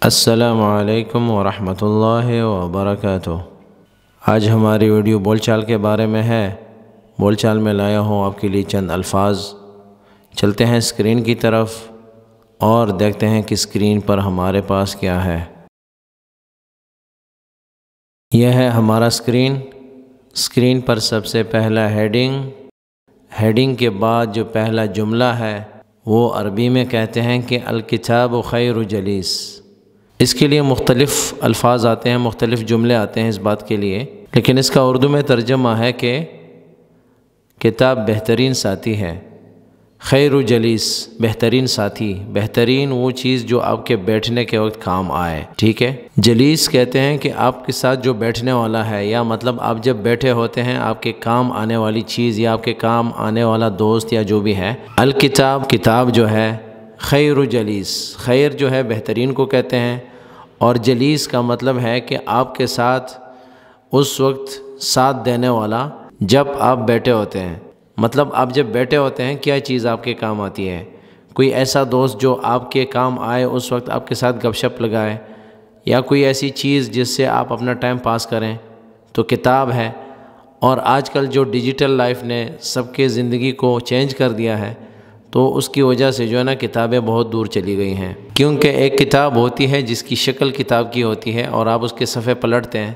السلام علیکم ورحمۃ اللہ وبرکاتہ۔ آج ہماری ویڈیو بول چال کے بارے میں ہے۔ بول چال میں لایا ہوں آپ کے لیے چند الفاظ۔ چلتے ہیں اسکرین کی طرف اور دیکھتے ہیں کہ اسکرین پر ہمارے پاس کیا ہے۔ یہ ہے ہمارا اسکرین۔ اسکرین پر سب سے پہلا ہیڈنگ کے بعد جو پہلا جملہ ہے وہ عربی میں کہتے ہیں کہ الکتاب خیر جلیس۔ اس کے لیے مختلف الفاظ آتے ہیں، مختلف جملے آتے ہیں اس بات کے لیے، لیکن اس کا اردو میں ترجمہ ہے کہ کتاب بہترین ساتھی ہے۔ خیر جلیس، بہترین ساتھی، بہترین وہ چیز جو آپ کے بیٹھنے کے وقت کام آئے، ٹھیک ہے۔ جلیس کہتے ہیں کہ آپ کے ساتھ جو بیٹھنے والا ہے، یا مطلب آپ جب بیٹھے ہوتے ہیں آپ کے کام آنے والی چیز یا آپ کے کام آنے والا دوست یا جو بھی ہے۔ الکتاب، کتاب جو ہے، خیر جلیس، خیر جو ہے بہترین کو کہتے ہیں، اور جلیس کا مطلب ہے کہ آپ کے ساتھ اس وقت ساتھ دینے والا جب آپ بیٹھے ہوتے ہیں۔ مطلب آپ جب بیٹھے ہوتے ہیں کیا چیز آپ کے کام آتی ہے؟ کوئی ایسا دوست جو آپ کے کام آئے، اس وقت آپ کے ساتھ گپ شپ لگائے، یا کوئی ایسی چیز جس سے آپ اپنا ٹائم پاس کریں، تو کتاب ہے۔ اور آج کل جو ڈیجیٹل لائف نے سب کے زندگی کو چینج کر دیا ہے، تو اس کی وجہ سے جو ہے نا کتابیں بہت دور چلی گئی ہیں، کیونکہ ایک کتاب ہوتی ہے جس کی شکل کتاب کی ہوتی ہے اور آپ اس کے صفحے پلٹتے ہیں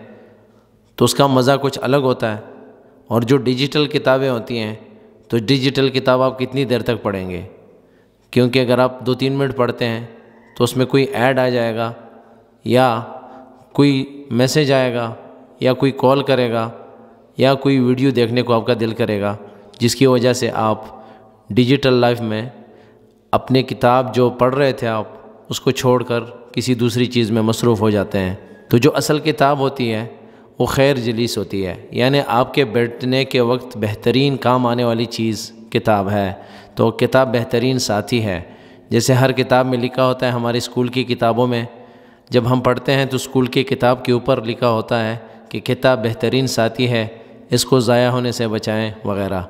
تو اس کا مزہ کچھ الگ ہوتا ہے۔ اور جو ڈیجیٹل کتابیں ہوتی ہیں تو ڈیجیٹل کتاب آپ کتنی دیر تک پڑھیں گے؟ کیونکہ اگر آپ 2-3 منٹ پڑھتے ہیں تو اس میں کوئی ایڈ آ جائے گا، یا کوئی میسیج آئے گا، یا کوئی کال کرے گا، یا کوئی ویڈیو دیکھنے کو آپ کا دل کرے گا، جس کی وجہ سے آپ ڈیجیٹل لائف میں اپنے کتاب جو پڑھ رہے تھے آپ اس کو چھوڑ کر کسی دوسری چیز میں مصروف ہو جاتے ہیں۔ تو جو اصل کتاب ہوتی ہے وہ خیر جلیس ہوتی ہے، یعنی آپ کے بیٹھنے کے وقت بہترین کام آنے والی چیز کتاب ہے۔ تو کتاب بہترین ساتھی ہے۔ جیسے ہر کتاب میں لکھا ہوتا ہے، ہماری اسکول کی کتابوں میں جب ہم پڑھتے ہیں تو اسکول کی کتاب کے اوپر لکھا ہوتا ہے کہ کتاب بہترین ساتھی ہے، اس کو ضائع ہونے سے بچائیں وغیرہ۔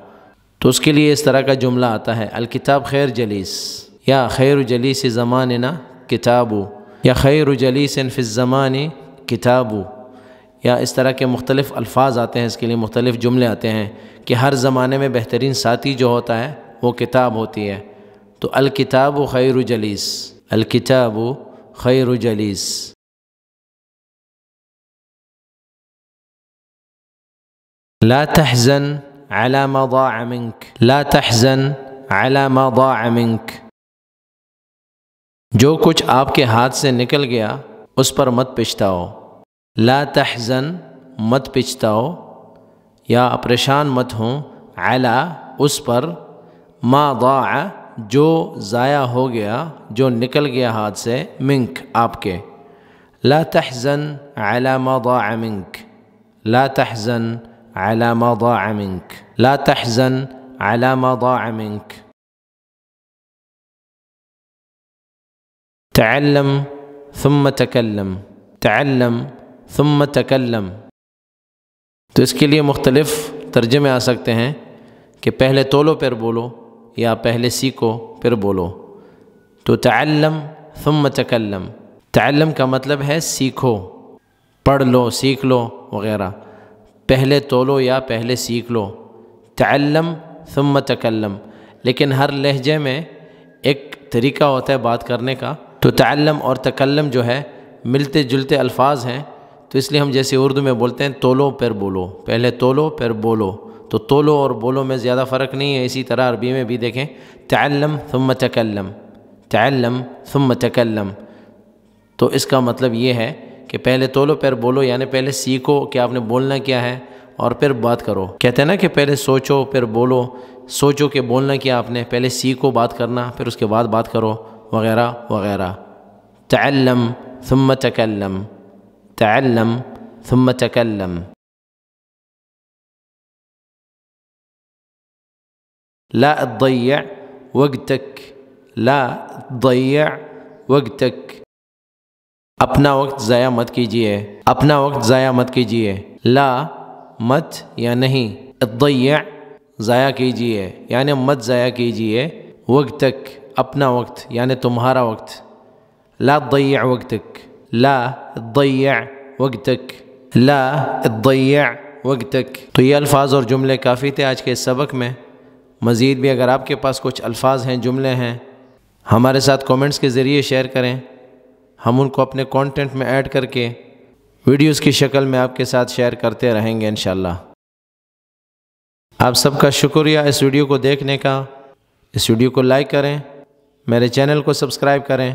تو اس کے لیے اس طرح کا جملہ آتا ہے، الکتاب خیر جلیس، یا خیر جلیس زماننا کتابو، یا خیر جلیس فی الزمان کتابو، یا اس طرح کے مختلف الفاظ آتے ہیں، اس کے لیے مختلف جملے آتے ہیں کہ ہر زمانے میں بہترین ساتھی جو ہوتا ہے وہ کتاب ہوتی ہے۔ تو الکتاب خیر جلیس، الکتاب خیر جلیس۔ لا تحزن على ما ضاع منك، لا تحزن على ما ضاع منك، جو کچھ آپ کے ہاتھ سے نکل گیا اس پر مت پچھتاؤ۔ لا تحزن، مت پچھتاؤ یا پریشان مت ہوں، علی، اس پر، ما ضاع، جو ضائع ہو گیا، جو نکل گیا ہاتھ سے، منک، آپ کے۔ لا تحزن علی ما ضاع منك، لا تحزن على ما ضاع منك، لا تحزن على ما ضاع منك۔ تعلم ثم تكلم، تعلم ثم تكلم۔ تو اس کے لیے مختلف ترجمے آ سکتے ہیں کہ پہلے تولو پھر بولو، یا پہلے سیکھو پھر بولو۔ تو تعلم ثم تكلم، تعلم کا مطلب ہے سیکھو، پڑھ لو، سیکھ لو وغیرہ۔ پہلے تولو یا پہلے سیکھ لو، تعلم ثم تکلم۔ لیکن ہر لہجے میں ایک طریقہ ہوتا ہے بات کرنے کا، تو تعلم اور تکلم جو ہے ملتے جلتے الفاظ ہیں، تو اس لیے ہم جیسے اردو میں بولتے ہیں تولو پھر بولو، پہلے تولو پھر بولو، تو تولو اور بولو میں زیادہ فرق نہیں ہے۔ اسی طرح عربی میں بھی دیکھیں، تعلم ثم تکلم، تعلم ثم تکلم، تو اس کا مطلب یہ ہے کہ پہلے تولو پھر بولو، یعنی پہلے سیکھو کہ آپ نے بولنا کیا ہے اور پھر بات کرو۔ کہتے ہیں نا کہ پہلے سوچو پھر بولو، سوچو کہ بولنا کیا آپ نے، پہلے سیکھو بات کرنا، پھر اس کے بعد بات کرو وغیرہ وغیرہ۔ تعلم ثم تکلم، تعلم ثم تکلم۔ لا تضيع وقتك، لا تضيع وقتك، اپنا وقت ضائع مت کیجیے، اپنا وقت ضائع مت کیجیے۔ لا، مت یا نہیں، تضيع، ضائع کیجیے، یعنی مت ضائع کیجیے، وقتک، اپنا وقت یعنی تمہارا وقت۔ لا تضيع وقتك، لا تضيع وقتك، لا تضيع وقتك۔ تو یہ الفاظ اور جملے کافی تھے آج کے اس سبق میں۔ مزید بھی اگر آپ کے پاس کچھ الفاظ ہیں، جملے ہیں، ہمارے ساتھ کومنٹس کے ذریعے شیئر کریں، ہم ان کو اپنے کانٹینٹ میں ایڈ کر کے ویڈیوز کی شکل میں آپ کے ساتھ شیئر کرتے رہیں گے انشاءاللہ۔ آپ سب کا شکریہ اس ویڈیو کو دیکھنے کا۔ اس ویڈیو کو لائک کریں، میرے چینل کو سبسکرائب کریں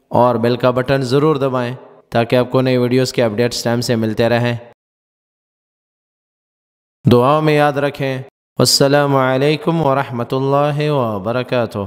اور بیل کا بٹن ضرور دبائیں تاکہ آپ کو نئی ویڈیوز کے اپڈیٹس ٹائم سے ملتے رہیں۔ دعاؤں میں یاد رکھیں۔ السلام علیکم ورحمۃ اللہ وبرکاتہ۔